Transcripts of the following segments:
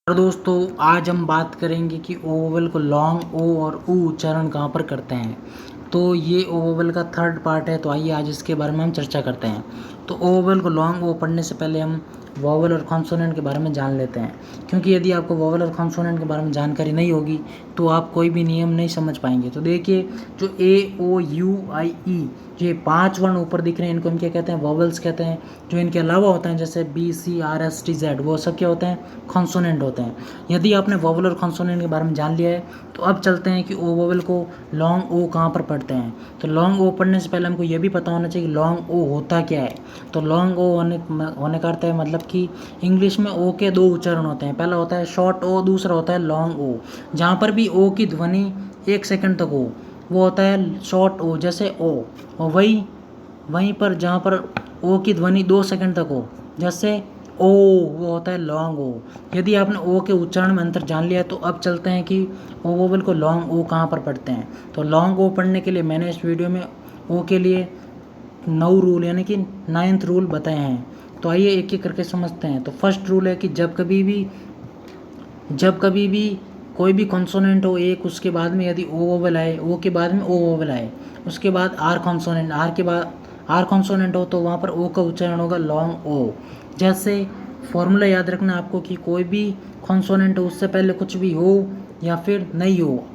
और दोस्तों आज हम बात करेंगे कि ओ वोवेल को लॉन्ग ओ और ऊ उच्चारण कहाँ पर करते हैं। तो ये ओ वोवेल का थर्ड पार्ट है, तो आइए आज इसके बारे में हम चर्चा करते हैं। तो ओ वोवेल को लॉन्ग ओ पढ़ने से पहले हम वोवेल और कॉन्सोनेंट के बारे में जान लेते हैं, क्योंकि यदि आपको वोवेल और कॉन्सोनेंट के बारे में जानकारी नहीं होगी तो आप कोई भी नियम नहीं समझ पाएंगे। तो देखिए, जो ए ओ यू आई ई, ये 5 वर्ण ऊपर दिख रहे हैं, इनको हम क्या कहते हैं? वोवेल्स कहते हैं। जो इनके अलावा होते हैं जैसे B C R S T Z, वो सब क्या होते हैं? कॉन्सोनेंट होते हैं। यदि आपने वोवेल और कॉन्सोनेंट के बारे में जान लिया है तो अब चलते हैं कि ओ वोवेल को लॉन्ग ओ कहाँ पर पढ़ते हैं। तो लॉन्ग ओ पढ़ने से पहले हमको ये भी पता होना चाहिए कि लॉन्ग ओ होता क्या है। तो लॉन्ग ओ होने का अर्थ है मतलब कि इंग्लिश में ओ के 2 उच्चारण होते हैं। पहला होता है शॉर्ट ओ, दूसरा होता है लॉन्ग ओ। जहाँ पर भी ओ की ध्वनि 1 सेकंड तक हो वो होता है शॉर्ट ओ, जैसे ओ। और वहीं पर जहाँ पर ओ की ध्वनि 2 सेकंड तक हो, जैसे ओ, वो होता है लॉन्ग ओ। यदि आपने ओ के उच्चारण में अंतर जान लिया तो अब चलते हैं कि ओ वोवेल को लॉन्ग ओ कहाँ पर पढ़ते हैं। तो लॉन्ग ओ पढ़ने के लिए मैंने इस वीडियो में ओ के लिए 9 रूल यानी कि 9th रूल बताए हैं। तो आइए एक एक करके समझते हैं। तो फर्स्ट रूल है कि जब कभी भी कोई भी कॉन्सोनेंट हो एक, उसके बाद में यदि ओ वोवेल आए, ओ के बाद में ओ वोवेल आए, उसके बाद आर कॉन्सोनेंट, आर के बाद आर कॉन्सोनेंट हो तो वहाँ पर ओ का उच्चारण होगा लॉन्ग ओ। जैसे फॉर्मूला याद रखना आपको कि कोई भी कॉन्सोनेंट हो उससे पहले कुछ भी हो या फिर नहीं हो,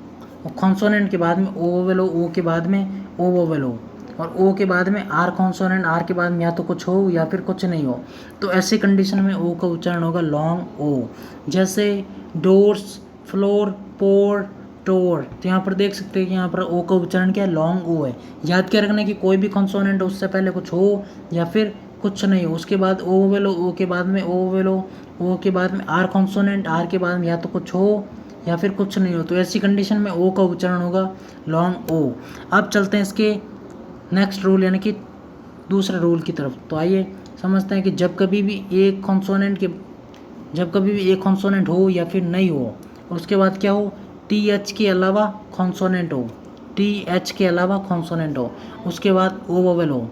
कॉन्सोनेंट के बाद में ओ वोवेल हो, ओ के बाद में ओ वोवेल हो, और ओ के बाद में आर कॉन्सोनेंट, आर के बाद में या तो कुछ हो या फिर कुछ नहीं हो। तो ऐसी कंडीशन में ओ का उच्चारण होगा लॉन्ग ओ। जैसे डोर्स, फ्लोर, पोर, टोर। तो यहाँ पर देख सकते हैं कि यहाँ पर ओ का उच्चारण क्या है? लॉन्ग ओ है। याद क्या रखना कि कोई भी कॉन्सोनेंट हो उससे पहले कुछ हो या फिर कुछ नहीं हो, उसके बाद ओ वोवेल हो, ओ के बाद में ओ वोवेल हो, ओ के बाद में आर कॉन्सोनेंट, आर के बाद में या तो कुछ हो या फिर कुछ नहीं हो। तो ऐसी कंडीशन में ओ का उच्चारण होगा लॉन्ग ओ। अब चलते हैं इसके नेक्स्ट रूल यानी कि दूसरे रूल की तरफ। तो आइए समझते हैं कि जब कभी भी एक कॉन्सोनेंट हो या फिर नहीं हो, उसके बाद क्या हो? टी एच के अलावा कॉन्सोनेंट हो, टी एच के अलावा कॉन्सोनेंट हो, उसके बाद ओ वोवेल हो,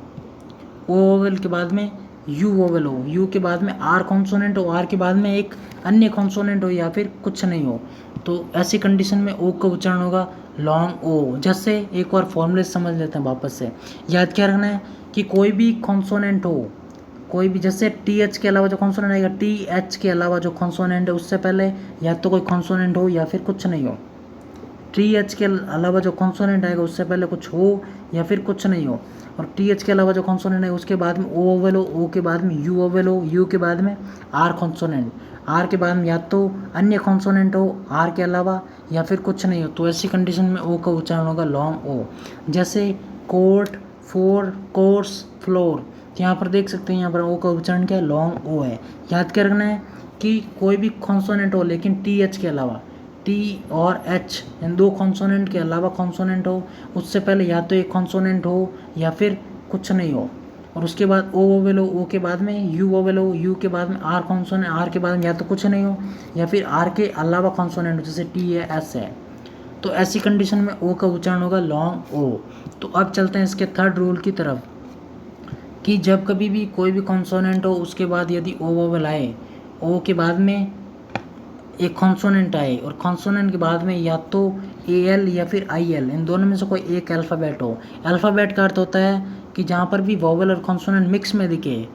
ओ वोवेल के बाद में यू वोवेल हो, यू के बाद में आर कॉन्सोनेंट हो, आर के बाद में एक अन्य कॉन्सोनेंट हो या फिर कुछ नहीं हो। तो ऐसी कंडीशन में ओ का उच्चारण होगा लॉन्ग ओ। जैसे एक बार फॉर्मूले समझ लेते हैं वापस से। याद क्या रखना है कि कोई भी कॉन्सोनेंट हो, कोई भी, जैसे टी एच के अलावा जो कॉन्सोनेंट आएगा, टी एच के अलावा जो कॉन्सोनेंट है उससे पहले या तो कोई कॉन्सोनेंट हो या फिर कुछ नहीं हो। टी एच के अलावा जो कॉन्सोनेंट आएगा उससे पहले कुछ हो या फिर कुछ नहीं हो, और टी एच के अलावा जो कॉन्सोनेंट है उसके बाद में ओ वोवेल हो, ओ के बाद में यू वोवेल हो, यू के बाद में आर कॉन्सोनेंट, आर के बाद में या तो अन्य कॉन्सोनेंट हो आर के अलावा या फिर कुछ नहीं हो। तो ऐसी कंडीशन में ओ का उच्चारण होगा लॉन्ग ओ। जैसे कोर्ट, फोर, कोर्स, फ्लोर। तो यहाँ पर देख सकते हैं यहाँ पर ओ का उच्चारण क्या है? लॉन्ग ओ है। याद क्या रखना है कि कोई भी कॉन्सोनेंट हो लेकिन टी एच के अलावा, टी और एच इन 2 कॉन्सोनेंट के अलावा कॉन्सोनेंट हो, उससे पहले या तो एक कॉन्सोनेंट हो या फिर कुछ नहीं हो, और उसके बाद ओ वोवेल हो, ओ के बाद में यू वोवेल हो, यू के बाद में आर कॉन्सोनेंट, आर के बाद में या तो कुछ नहीं हो या फिर आर के अलावा कॉन्सोनेंट हो, जैसे टी है, एस है। तो ऐसी कंडीशन में ओ का उच्चारण होगा लॉन्ग ओ। तो अब चलते हैं इसके थर्ड रूल की तरफ कि जब कभी भी कोई भी कॉन्सोनेंट हो उसके बाद यदि ओ वोवेल आए, ओ के बाद में एक कॉन्सोनेंट आए और कॉन्सोनेंट के बाद में या तो ए एल या फिर आई एल, इन दोनों में से कोई एक अल्फ़ाबेट हो। अल्फ़ाबेट का अर्थ होता है कि जहाँ पर भी वोवेल और कॉन्सोनेंट मिक्स में दिखे,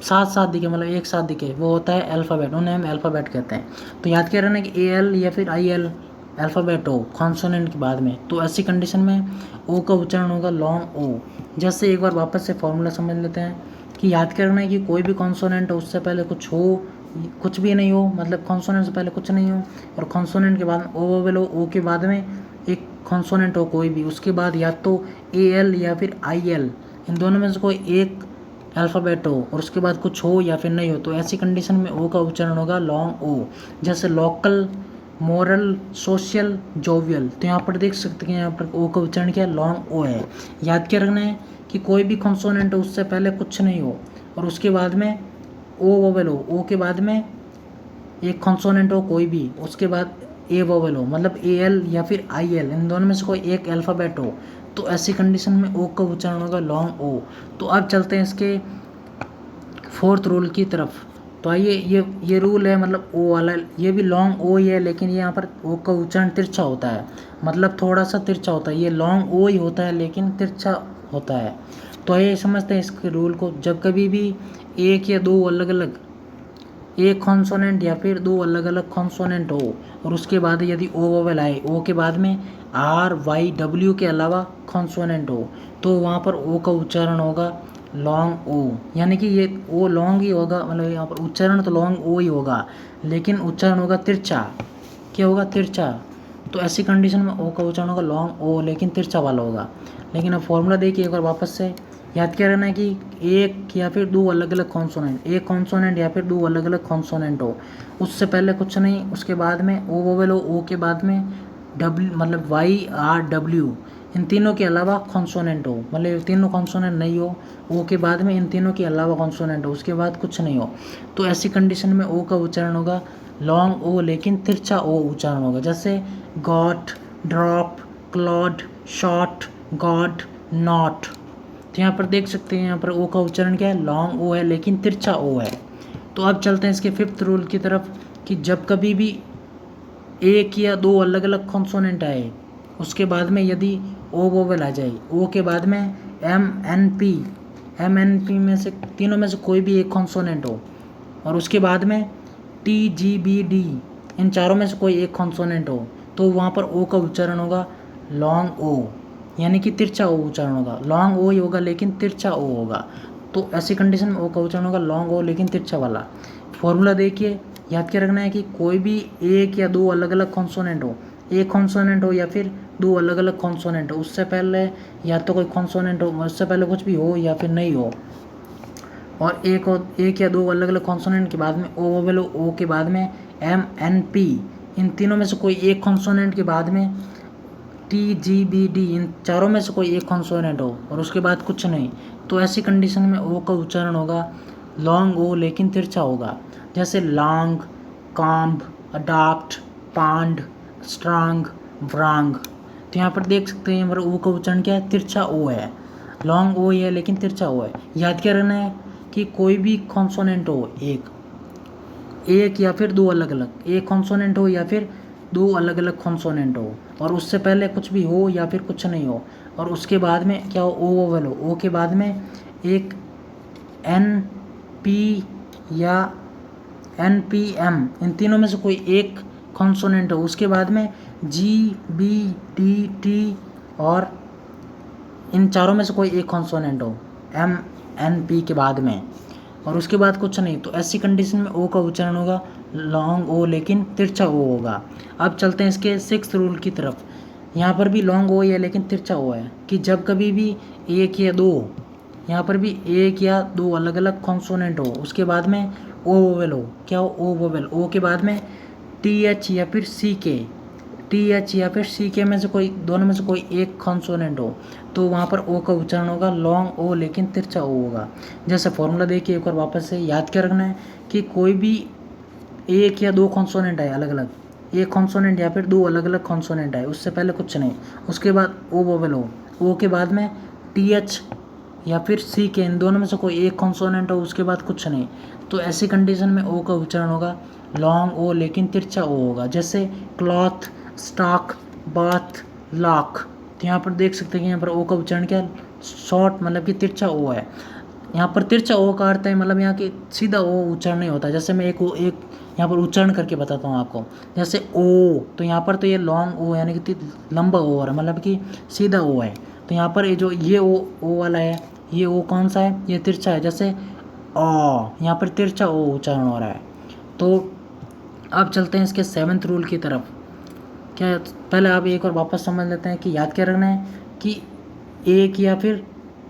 साथ साथ दिखे, मतलब एक साथ दिखे, वो होता है अल्फ़ाबेट, उन्हें हम अल्फ़ाबेट कहते हैं। तो याद क्या रहना कि ए एल या फिर आई एल अल्फ़ाबेट हो कॉन्सोनेंट के बाद में, तो ऐसी कंडीशन में ओ का उच्चारण होगा लॉन्ग ओ। जैसे एक बार वापस से फॉर्मूला समझ लेते हैं कि याद करना है कि कोई भी कॉन्सोनेंट हो उससे पहले कुछ हो, कुछ भी नहीं हो, मतलब कॉन्सोनेंट से पहले कुछ नहीं हो, और कॉन्सोनेंट के बाद ओ वोवेल हो, ओ के बाद में एक कॉन्सोनेंट हो कोई भी, उसके बाद या तो ए एल या फिर आई एल, इन दोनों में से कोई एक अल्फ़ाबेट हो और उसके बाद कुछ हो या फिर नहीं हो। तो ऐसी कंडीशन में ओ का उच्चारण होगा लॉन्ग ओ। जैसे लोकल, मॉरल, सोशल, जोवियल। तो यहाँ पर देख सकते हैं यहाँ पर ओ का उच्चारण क्या है? लॉन्ग ओ है। याद क्या रखना है कि कोई भी कॉन्सोनेंट हो उससे पहले कुछ नहीं हो और उसके बाद में ओ वोवेल हो, ओ के बाद में एक कॉन्सोनेंट हो कोई भी, उसके बाद ए वोवेल हो, मतलब ए एल या फिर आई एल, इन दोनों में से कोई एक अल्फ़ाबेट हो। तो ऐसी कंडीशन में ओ का उच्चारण होगा लॉन्ग ओ। तो अब चलते हैं इसके फोर्थ रूल की तरफ। तो आइए ये रूल है, मतलब ओ वाला, ये भी लॉन्ग ओ ही है, लेकिन ये यहाँ पर ओ का उच्चारण तिरछा होता है, मतलब थोड़ा सा तिरछा होता है। ये लॉन्ग ओ ही होता है लेकिन तिरछा होता है। तो आइए समझते हैं इसके रूल को। जब कभी भी एक या दो अलग अलग एक कॉन्सोनेंट या फिर दो अलग अलग कॉन्सोनेंट हो और उसके बाद यदि ओ वोवेल आए, ओ के बाद में आर वाई डब्ल्यू के अलावा कॉन्सोनेंट हो, तो वहाँ पर ओ का उच्चारण होगा लॉन्ग ओ, यानी कि ये ओ लॉन्ग ही होगा, मतलब यहाँ पर उच्चारण तो लॉन्ग ओ ही होगा लेकिन उच्चारण होगा तिरछा। क्या होगा? तिरछा। तो ऐसी कंडीशन में ओ का उच्चारण होगा लॉन्ग ओ लेकिन तिरछा वाला होगा। लेकिन अब फॉर्मूला देखिए एक बार वापस से, याद क्या रहना है कि एक या फिर दो अलग अलग कॉन्सोनेंट, एक कॉन्सोनेंट या फिर दो अलग अलग कॉन्सोनेंट हो, उससे पहले कुछ नहीं, उसके बाद में ओ वोवेल हो, ओ के बाद में डब्ल्यू मतलब वाई आर डब्ल्यू, इन तीनों के अलावा कॉन्सोनेंट हो, मतलब तीनों कॉन्सोनेंट नहीं हो, ओ के बाद में इन तीनों के अलावा कॉन्सोनेंट हो, उसके बाद कुछ नहीं हो, तो ऐसी कंडीशन में ओ का उच्चारण होगा लॉन्ग ओ लेकिन तिरछा ओ उच्चारण होगा। जैसे got, drop, Claude, shot, God, not. तो यहाँ पर देख सकते हैं, यहाँ पर ओ का उच्चारण क्या है? लॉन्ग ओ है लेकिन तिरछा ओ है। तो अब चलते हैं इसके फिफ्थ रूल की तरफ कि जब कभी भी एक या दो अलग अलग कॉन्सोनेंट आए, उसके बाद में यदि ओ वोवेल आ जाए, ओ के बाद में एम एन पी में से तीनों में से कोई भी एक कॉन्सोनेंट हो और उसके बाद में टी जी बी डी, इन चारों में से कोई एक कॉन्सोनेंट हो, तो वहाँ पर ओ का उच्चारण होगा लॉन्ग ओ, यानी कि तिरछा ओ उच्चारण होगा। लॉन्ग ओ ही होगा लेकिन तिरछा ओ होगा। तो ऐसी कंडीशन में ओ का उच्चारण होगा लॉन्ग ओ लेकिन तिरछा वाला। फॉर्मूला देखिए, याद क्या रखना है कि कोई भी एक या दो अलग अलग कॉन्सोनेंट हो, एक कॉन्सोनेंट हो या फिर दो अलग अलग कॉन्सोनेंट हो, उससे पहले या तो कोई कॉन्सोनेंट हो, उससे पहले कुछ भी हो या फिर नहीं हो, और एक या दो अलग अलग कॉन्सोनेंट के बाद में ओ वोवेल हो, ओ के बाद में एम एन पी, इन तीनों में से कोई एक कॉन्सोनेंट के बाद में टी जी बी डी, इन चारों में से कोई एक कॉन्सोनेंट हो और उसके बाद कुछ नहीं, तो ऐसी कंडीशन में ओ का उच्चारण होगा लॉन्ग ओ लेकिन तिरछा होगा। जैसे लॉन्ग, कॉम्ब, अडॉप्ट, पांड, स्ट्रांग, व्रांग। तो यहाँ पर देख सकते हैं हमारा ओ का उच्चारण क्या है? तिरछा ओ है। लॉन्ग ओ ही है लेकिन तिरछा ओ है। याद क्या रहना है कि कोई भी कॉन्सोनेंट हो, एक या फिर दो अलग अलग, एक कॉन्सोनेंट हो या फिर दो अलग अलग कॉन्सोनेंट हो और उससे पहले कुछ भी हो या फिर कुछ नहीं हो, और उसके बाद में क्या हो? ओ वोवेल हो, ओ के बाद में एक एन पी या एन पी एम, इन तीनों में से कोई एक कॉन्सोनेंट हो, उसके बाद में जी बी डी टी, और इन चारों में से कोई एक कॉन्सोनेंट हो एम एन पी के बाद में, और उसके बाद कुछ नहीं, तो ऐसी कंडीशन में ओ का उच्चारण होगा लॉन्ग ओ लेकिन तिरछा ओ होगा। अब चलते हैं इसके सिक्स्थ रूल की तरफ। यहाँ पर भी लॉन्ग ओ है लेकिन तिरछा ओ है कि जब कभी भी एक या दो, यहाँ पर भी एक या दो अलग अलग कॉन्सोनेंट हो, उसके बाद में ओ वोवेल हो। क्या हो? ओ वोवेल। ओ के बाद में टी एच या फिर सी के, टी एच या फिर सी के में से कोई, दोनों में से कोई एक कॉन्सोनेंट हो, तो वहाँ पर ओ का उच्चारण होगा लॉन्ग ओ लेकिन तिरछा ओ होगा। जैसे फॉर्मूला देखिए एक बार वापस से, याद क्या रखना है कि कोई भी एक या दो कॉन्सोनेंट है अलग अलग, एक कॉन्सोनेंट या फिर दो अलग अलग कॉन्सोनेंट है, उससे पहले कुछ नहीं, उसके बाद ओ वोवेल हो, ओ के बाद में टी एच या फिर सी के, इन दोनों में से कोई एक कॉन्सोनेंट हो, उसके बाद कुछ नहीं, तो ऐसी कंडीशन में ओ का उच्चारण होगा लॉन्ग ओ लेकिन तिरछा ओ होगा। जैसे क्लॉथ, स्टॉक, बाथ, लॉक। तो यहाँ पर देख सकते हैं कि यहाँ पर ओ का उच्चारण क्या है? शॉर्ट, मतलब कि तिरछा ओ है। यहाँ पर तिरछा ओ का अर्थ है मतलब यहाँ की सीधा ओ उच्चारण नहीं होता। जैसे मैं एक यहाँ पर उच्चारण करके बताता हूँ आपको। जैसे ओ, तो यहाँ पर तो ये लॉन्ग ओ यानी कि लंबा ओ है, मतलब कि सीधा ओ है। तो यहाँ पर ये जो ये ओ वाला है, ये ओ कौन सा है? ये तिरछा है। जैसे ओ, यहाँ पर तिरछा ओ उच्चारण हो रहा है। तो अब चलते हैं इसके सेवन्थ रूल की तरफ। क्या, पहले आप एक और वापस समझ लेते हैं कि याद क्या रखना है कि एक या फिर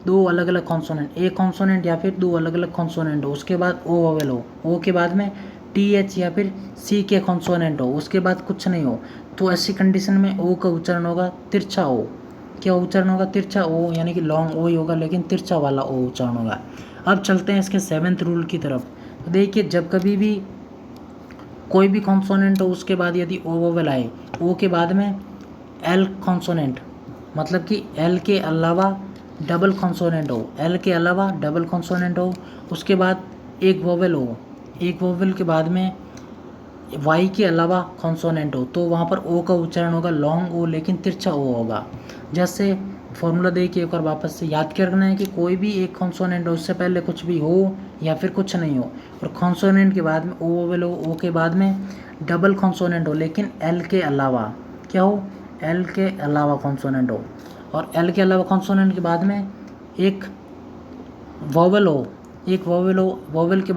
दो अलग अलग कॉन्सोनेंट, एक कॉन्सोनेंट या फिर दो अलग अलग कॉन्सोनेंट हो, उसके बाद ओ वोवेल हो, ओ के बाद में टी एच या फिर सी के कॉन्सोनेंट हो, उसके बाद कुछ नहीं हो, तो ऐसी कंडीशन में ओ का उच्चारण होगा तिरछा ओ। क्या उच्चारण होगा? तिरछा ओ, यानी कि लॉन्ग ओ ही होगा लेकिन तिरछा वाला ओ उच्चारण होगा। अब चलते हैं इसके सेवन्थ रूल की तरफ। देखिए, जब कभी भी कोई भी कॉन्सोनेंट हो, उसके बाद यदि ओ वोवेल आए, ओ के बाद में एल कॉन्सोनेंट, मतलब कि एल के अलावा डबल कॉन्सोनेंट हो, एल के अलावा डबल कॉन्सोनेंट हो, उसके बाद एक वोवेल हो, एक वोवेल के बाद में वाई के अलावा कॉन्सोनेंट हो तो वहाँ पर ओ का उच्चारण होगा लॉन्ग ओ, लेकिन तिरछा ओ होगा। जैसे फॉर्मूला देखिए एक बार वापस से याद करना है कि कोई भी एक कॉन्सोनेंट हो, उससे पहले कुछ भी हो या फिर कुछ नहीं हो, और कॉन्सोनेंट के बाद में ओ वोवेल हो, ओ के बाद में डबल कॉन्सोनेंट हो, लेकिन एल के अलावा क्या हो, एल के अलावा कॉन्सोनेंट हो, और एल के अलावा कॉन्सोनेंट के बाद में एक वोवेल हो, एक वोवेल हो, वोवेल के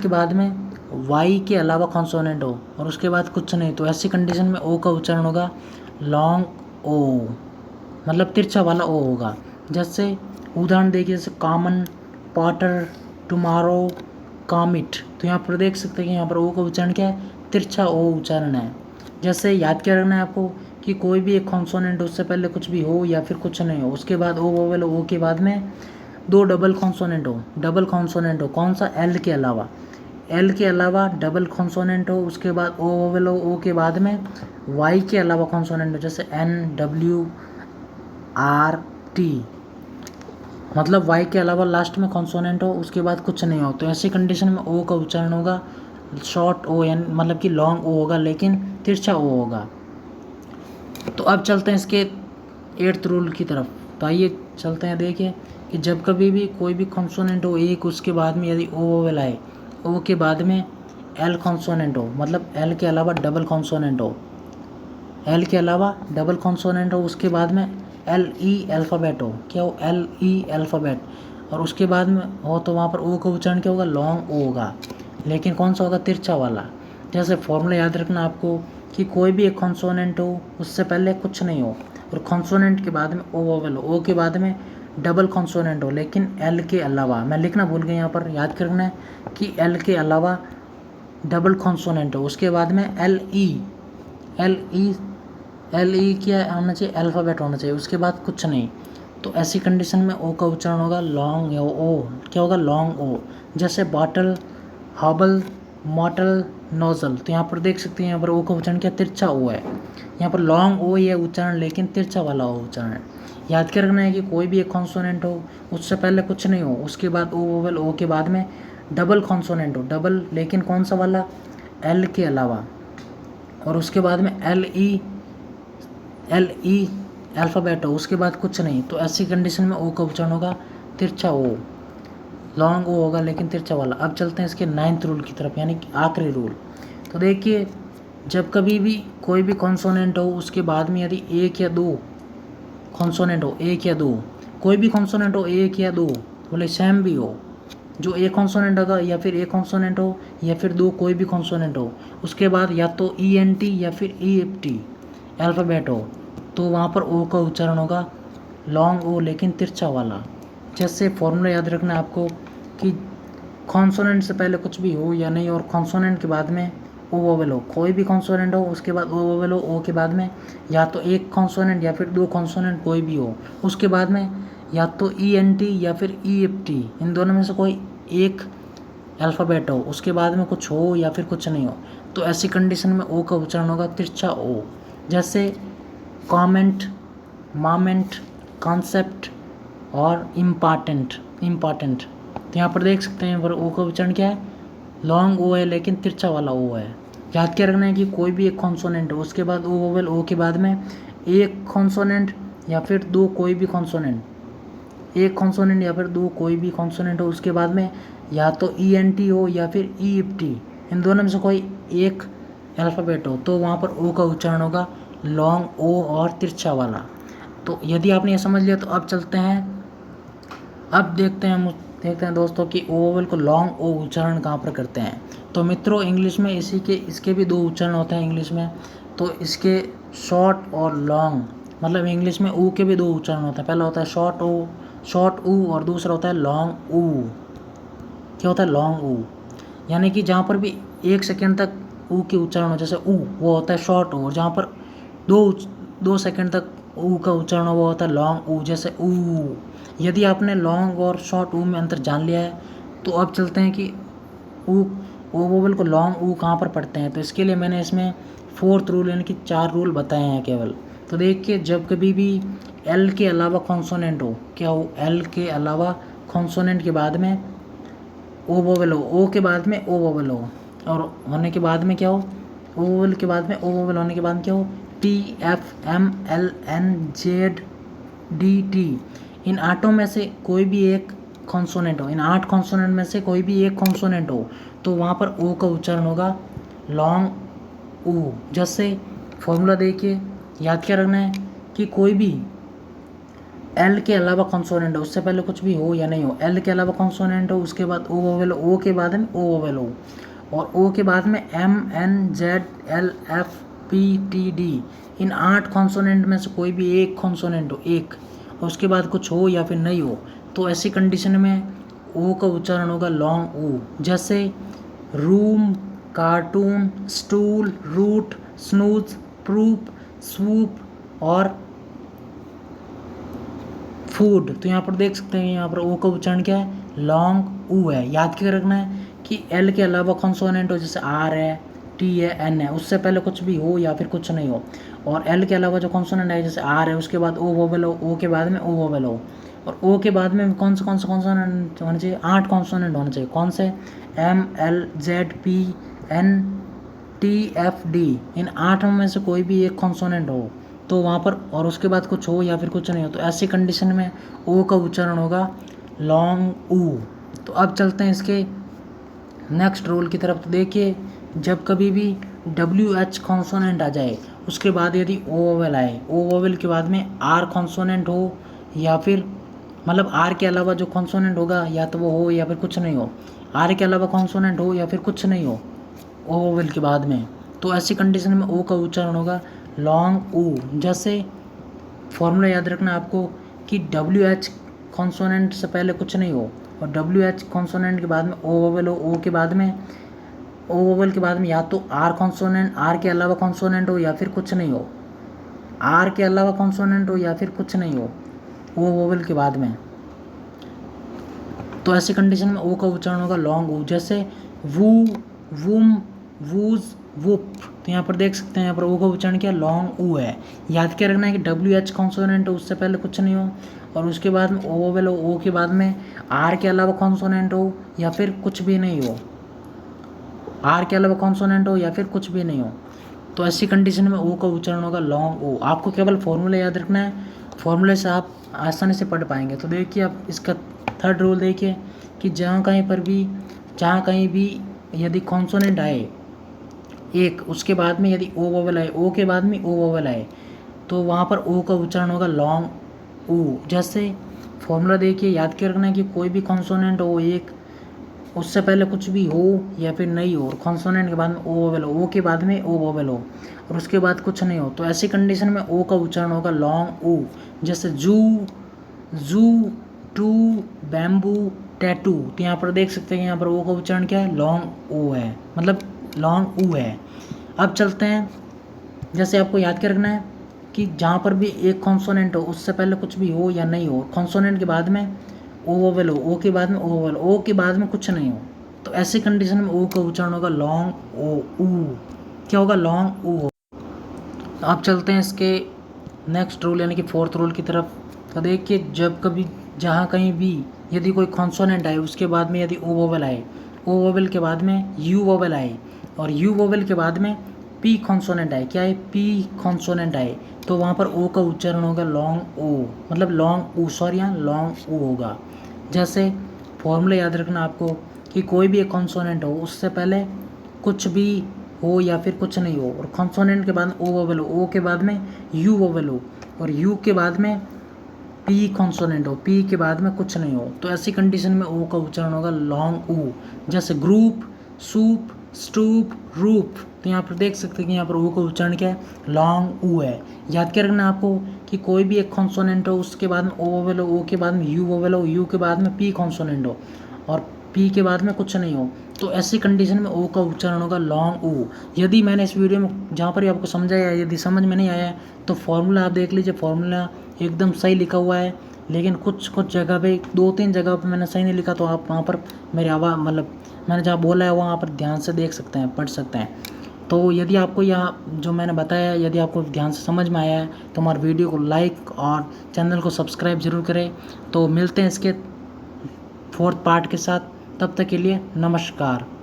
बाद में वाई के अलावा कॉन्सोनेंट हो, और उसके बाद कुछ नहीं, तो ऐसी कंडीशन में ओ का उच्चारण होगा लॉन्ग ओ, मतलब तिरछा वाला ओ होगा। जैसे उदाहरण देखिए, जैसे कॉमन, पॉटर, टुमारो, कॉमिट, तो यहाँ पर देख सकते हैं कि यहाँ पर ओ का उच्चारण क्या है, तिरछा ओ उच्चारण है। जैसे याद क्या रखना है आपको कि कोई भी एक कॉन्सोनेंट उससे पहले कुछ भी हो या फिर कुछ नहीं हो, उसके बाद ओ वोवेल ओ के बाद में दो डबल कॉन्सोनेंट हो, कौन सा, एल के अलावा, एल के अलावा डबल कॉन्सोनेंट हो, उसके बाद ओ वोवेल ओ के बाद में वाई के अलावा कॉन्सोनेंट हो, जैसे एन, डब्ल्यू, आर, टी, मतलब वाई के अलावा लास्ट में कॉन्सोनेंट हो, उसके बाद कुछ नहीं हो, तो ऐसी कंडीशन में ओ का उच्चारण होगा शॉर्ट ओ, यानी मतलब कि लॉन्ग ओ होगा, लेकिन तिरछा ओ होगा। तो अब चलते हैं इसके 8th रूल की तरफ। तो आइए चलते हैं, देखिए कि जब कभी भी कोई भी कॉन्सोनेंट हो एक, उसके बाद में यदि ओ वोवेल आए, ओ के बाद में एल कॉन्सोनेंट हो, मतलब एल के अलावा डबल कॉन्सोनेंट हो, एल के अलावा डबल कॉन्सोनेंट हो, उसके बाद में एल ई अल्फ़ाबेट हो, क्या हो, एल ई अल्फ़ाबेट, और उसके बाद में हो तो वहाँ पर ओ का उच्चारण क्या होगा, लॉन्ग ओ होगा, लेकिन कौन सा होगा, तिरछा वाला। जैसे फॉर्मूला याद रखना आपको कि कोई भी एक कॉन्सोनेंट हो, उससे पहले कुछ नहीं हो, और कॉन्सोनेंट के बाद में ओ वोवेल हो, ओ के बाद में डबल कॉन्सोनेंट हो, लेकिन एल के अलावा, मैं लिखना भूल गया यहाँ पर, याद करना है कि एल के अलावा डबल कॉन्सोनेंट हो, उसके बाद में एल ई क्या होना चाहिए, अल्फ़ाबेट होना चाहिए, उसके बाद कुछ नहीं, तो ऐसी कंडीशन में ओ का उच्चारण होगा लॉन्ग ओ, क्या होगा, लॉन्ग ओ। जैसे बॉटल, हॉबल, मॉटल, नोजल, तो यहाँ पर देख सकते हैं, यहाँ पर ओ का उच्चारण क्या, तिरछा ओ है, यहाँ पर लॉन्ग ओ ये उच्चारण, लेकिन तिरछा वाला ओ उच्चारण है। याद क्या रखना है कि कोई भी एक कॉन्सोनेंट हो, उससे पहले कुछ नहीं हो, उसके बाद ओ वोवेल ओ के बाद में डबल कॉन्सोनेंट हो, डबल, लेकिन कौन सा वाला, एल के अलावा, और उसके बाद में एल ई अल्फ़ाबेट हो, उसके बाद कुछ नहीं, तो ऐसी कंडीशन में ओ का उच्चारण होगा तिरछा ओ, लॉन्ग ओ होगा, लेकिन तिरछा वाला। अब चलते हैं इसके 9th रूल की तरफ, यानी कि आखिरी रूल। तो देखिए, जब कभी भी कोई भी कॉन्सोनेंट हो, उसके बाद में यदि एक या दो कॉन्सोनेंट हो, एक या दो, कोई भी कॉन्सोनेंट हो एक या दो, बोले सेम भी हो, जो एक कॉन्सोनेंट होगा या फिर एक कॉन्सोनेंट हो या फिर दो कोई भी कॉन्सोनेंट हो, उसके बाद या तो ई एन टी या फिर ई एफ टी अल्फ़ाबेट हो, तो वहाँ पर ओ का उच्चारण होगा लॉन्ग ओ, लेकिन तिरछा वाला। जैसे फॉर्मूला याद रखना है आपको कि कॉन्सोनेंट से पहले कुछ भी हो या नहीं, और कॉन्सोनेंट के बाद में ओ वोवेल हो, कोई भी कॉन्सोनेंट हो उसके बाद ओ वोवेल हो, ओ के बाद में या तो एक कॉन्सोनेंट या फिर दो कॉन्सोनेंट कोई भी हो, उसके बाद में या तो ई एन टी या फिर ई एफ टी, इन दोनों में से कोई एक अल्फ़ाबेट हो, उसके बाद में कुछ हो या फिर कुछ नहीं हो, तो ऐसी कंडीशन में ओ का उच्चारण होगा तिरछा ओ। जैसे कॉमेंट, मोमेंट, कॉन्सेप्ट और इम्पॉर्टेंट, तो यहाँ पर देख सकते हैं पर ओ का उच्चारण क्या है, लॉन्ग ओ है, लेकिन तिरछा वाला ओ है। याद क्या रखना है कि कोई भी एक कॉन्सोनेंट हो, उसके बाद ओ वोवेल ओ के बाद में एक कॉन्सोनेंट या फिर दो कोई भी कॉन्सोनेंट, एक कॉन्सोनेंट या फिर दो कोई भी कॉन्सोनेंट हो, उसके बाद में या तो ई एन टी हो या फिर ई एफ टी, इन दोनों में से कोई एक अल्फ़ाबेट हो, तो वहाँ पर ओ का उच्चारण होगा लॉन्ग ओ और तिरछा वाला। तो यदि आपने ये समझ लिया तो अब चलते हैं, अब देखते हैं दोस्तों कि ओ वोवेल को लॉन्ग ओ उच्चारण कहाँ पर करते हैं। तो मित्रों, इंग्लिश में इसके भी दो उच्चारण होते हैं इंग्लिश में, तो इसके शॉर्ट और लॉन्ग, मतलब इंग्लिश में ऊ के भी दो उच्चारण होते हैं, पहला होता है शॉर्ट ऊ और दूसरा होता है लॉन्ग ऊ। क्या होता है, लॉन्ग ऊ, यानी कि जहाँ पर भी 1 सेकेंड तक ऊ के उच्चारण हो, जैसे ऊ, वो होता है शॉर्ट ऊ, और जहाँ पर 2 सेकेंड तक ऊ का उच्चारण हो वो होता है लॉन्ग ऊ, जैसे ऊ। यदि आपने लॉन्ग और शॉर्ट ऊ में अंतर जान लिया है, तो अब चलते हैं कि ऊ ओ वोवेल को लॉन्ग ऊ कहाँ पर पढ़ते हैं। तो इसके लिए मैंने इसमें 4th रूल यानी कि 4 रूल बताए हैं केवल। तो देखिए, जब कभी भी एल के अलावा कॉन्सोनेंट हो, क्या हो, एल के अलावा कॉन्सोनेंट के बाद में ओ वोवेल हो, ओ के बाद में ओ वोवेल हो, और होने के बाद में क्या हो, ओ वोवेल के बाद में ओ वोवेल होने के बाद क्या हो, T F M L N Z D T. इन आठों में से कोई भी एक कॉन्सोनेंट हो, इन 8 कॉन्सोनेंट में से कोई भी एक कॉन्सोनेंट हो, तो वहाँ पर ओ का उच्चारण होगा लॉन्ग ऊ। जैसे फॉर्मूला देखिए, याद क्या रखना है कि कोई भी एल के अलावा कॉन्सोनेंट हो, उससे पहले कुछ भी हो या नहीं हो, एल के अलावा कॉन्सोनेंट हो, उसके बाद ओ वोवेल, ओ के बाद में ओ वोवेल हो, और ओ के बाद में M N Z L F P T D. इन 8 कॉन्सोनेंट में से कोई भी एक कॉन्सोनेंट हो, एक, और उसके बाद कुछ हो या फिर नहीं हो, तो ऐसी कंडीशन में ओ का उच्चारण होगा लॉन्ग ऊ। जैसे room, cartoon, stool, root, snooze, proof, swoop और फूड। तो यहाँ पर देख सकते हैं, यहाँ पर ओ का उच्चारण क्या है, लॉन्ग ऊ है। याद क्या रखना है कि एल के अलावा कॉन्सोनेंट हो, जैसे आर है, टी है, एन है, उससे पहले कुछ भी हो या फिर कुछ नहीं हो, और एल के अलावा जो कॉन्सोनेंट है जैसे आर है, उसके बाद ओ वोवेल हो, ओ के बाद में ओ वोवेल हो, और ओ के बाद में कौन से कॉन्सोनेंट होने चाहिए, 8 कॉन्सोनेंट होने चाहिए। कौन से, M L Z P N T F D. इन 8 में से कोई भी एक कॉन्सोनेंट हो, तो वहाँ पर, और उसके बाद कुछ हो या फिर कुछ नहीं हो, तो ऐसी कंडीशन में ओ का उच्चारण होगा लॉन्ग ऊ। तो अब चलते हैं इसके नेक्स्ट रूल की तरफ। तो देखिए, जब कभी भी डब्ल्यू एच कॉन्सोनेंट आ जाए, उसके बाद यदि ओ वोवेल आए, ओ वोवेल के बाद में आर कॉन्सोनेंट हो, या फिर मतलब आर के अलावा जो कॉन्सोनेंट होगा या तो वो हो या फिर कुछ नहीं हो, आर के अलावा कॉन्सोनेंट हो या फिर कुछ नहीं हो ओ वोवेल के बाद में, तो ऐसी कंडीशन में ओ का उच्चारण होगा लॉन्ग ऊ। जैसे फॉर्मूला याद रखना आपको कि डब्ल्यू एच कॉन्सोनेंट से पहले कुछ नहीं हो, और डब्ल्यू एच कॉन्सोनेंट के बाद में ओ वोवेल हो, ओ के बाद में ओ वोवेल के बाद में या तो आर कॉन्सोनेंट, आर के अलावा कॉन्सोनेंट हो या फिर कुछ नहीं हो, आर के अलावा कॉन्सोनेंट हो या फिर कुछ नहीं हो ओ वोवेल के बाद में, तो ऐसी कंडीशन में ओ का उच्चारण होगा लॉन्ग ऊ। जैसे वू, वुम, वूज, वुप। तो यहाँ पर देख सकते हैं, यहाँ पर ओ का उच्चारण क्या लॉन्ग ऊ है। याद क्या रखना है कि डब्ल्यू एच कॉन्सोनेंट हो, उससे पहले कुछ नहीं हो, और उसके बाद में ओ वोवेल हो, ओ के बाद में आर के अलावा कॉन्सोनेंट हो या फिर कुछ भी नहीं हो, आर के अलावा कॉन्सोनेंट हो या फिर कुछ भी नहीं हो, तो ऐसी कंडीशन में ओ का उच्चारण होगा लॉन्ग ओ। आपको केवल फॉर्मूला याद रखना है, फॉर्मूले से आप आसानी से पढ़ पाएंगे। तो देखिए, आप इसका थर्ड रूल देखिए कि जहाँ कहीं भी यदि कॉन्सोनेंट आए एक, उसके बाद में यदि ओ वोवेल आए, ओ के बाद में ओ वोवेल आए, तो वहाँ पर ओ का उच्चारण होगा लॉन्ग ऊ। जैसे फॉर्मूला देखिए, याद क्या रखना है कि कोई भी कॉन्सोनेंट हो एक, उससे पहले कुछ भी हो या फिर नहीं हो, और कॉन्सोनेंट के बाद में ओ वोवेल हो, ओ के बाद में ओ वोवेल हो, और उसके बाद कुछ नहीं हो, तो ऐसी कंडीशन में ओ का उच्चारण होगा लॉन्ग ऊ। जैसे जू, जू, टू, बैम्बू, टैटू। तो यहाँ पर देख सकते हैं, यहाँ पर ओ का उच्चारण क्या है, लॉन्ग ओ है, मतलब लॉन्ग ऊ है। अब चलते हैं, जैसे आपको याद क्या रखना है कि जहाँ पर भी एक कॉन्सोनेंट हो, उससे पहले कुछ भी हो या नहीं हो, कॉन्सोनेंट के बाद में ओ वोवेल हो, ओ के बाद में ओ वोवेल, ओ के बाद में कुछ नहीं हो, तो ऐसी कंडीशन में ओ का उच्चारण होगा लॉन्ग ओ ऊ। क्या होगा, लॉन्ग ऊ। अब चलते हैं इसके नेक्स्ट रूल यानी कि फोर्थ रूल की तरफ। तो देखिए, जहाँ कहीं भी यदि कोई कॉन्सोनेंट आए, उसके बाद में यदि ओ वोवेल आए, ओ वोवेल के बाद में यू वोवेल आए, और यू वोवेल के बाद में पी कॉन्सोनेंट आए, क्या है, पी कॉन्सोनेंट आए, तो वहाँ पर ओ का उच्चारण होगा लॉन्ग ओ, मतलब लॉन्ग ऊ, सॉरी, यहाँ लॉन्ग ऊ होगा। जैसे फॉर्मूला याद रखना आपको कि कोई भी एक कॉन्सोनेंट हो, उससे पहले कुछ भी हो या फिर कुछ नहीं हो, और कॉन्सोनेंट के बाद ओ वोवेल हो, ओ के बाद में यू वोवेल हो, और यू के बाद में पी कॉन्सोनेंट हो, पी के बाद में कुछ नहीं हो, तो ऐसी कंडीशन में ओ का उच्चारण होगा लॉन्ग ऊ। जैसे ग्रुप, सूप, स्टूप, रूप। तो यहाँ पर देख सकते हैं कि यहाँ पर ओ का उच्चारण क्या है, लॉन्ग ऊ है। याद क्या रखना है आपको कि कोई भी एक कॉन्सोनेंट हो, उसके बाद में ओ वोवेल हो, ओ के बाद में यू वोवेल हो, यू के बाद में पी कॉन्सोनेंट हो, और पी के बाद में कुछ नहीं हो, तो ऐसी कंडीशन में ओ का उच्चारण होगा लॉन्ग ऊ। यदि मैंने इस वीडियो में जहाँ पर आपको समझाया, यदि समझ में नहीं आया है तो फॉर्मूला आप देख लीजिए, फॉर्मूला एकदम सही लिखा हुआ है, लेकिन कुछ जगह पे 2-3 जगह पे मैंने सही नहीं लिखा, तो आप वहाँ पर मेरी आवाज़, मतलब मैंने जहाँ बोला है वहाँ पर ध्यान से देख सकते हैं, पढ़ सकते हैं। तो यदि आपको यह जो मैंने बताया, यदि आपको ध्यान से समझ में आया है, तो हमारे वीडियो को लाइक और चैनल को सब्सक्राइब ज़रूर करें। तो मिलते हैं इसके 4th पार्ट के साथ। तब तक के लिए नमस्कार।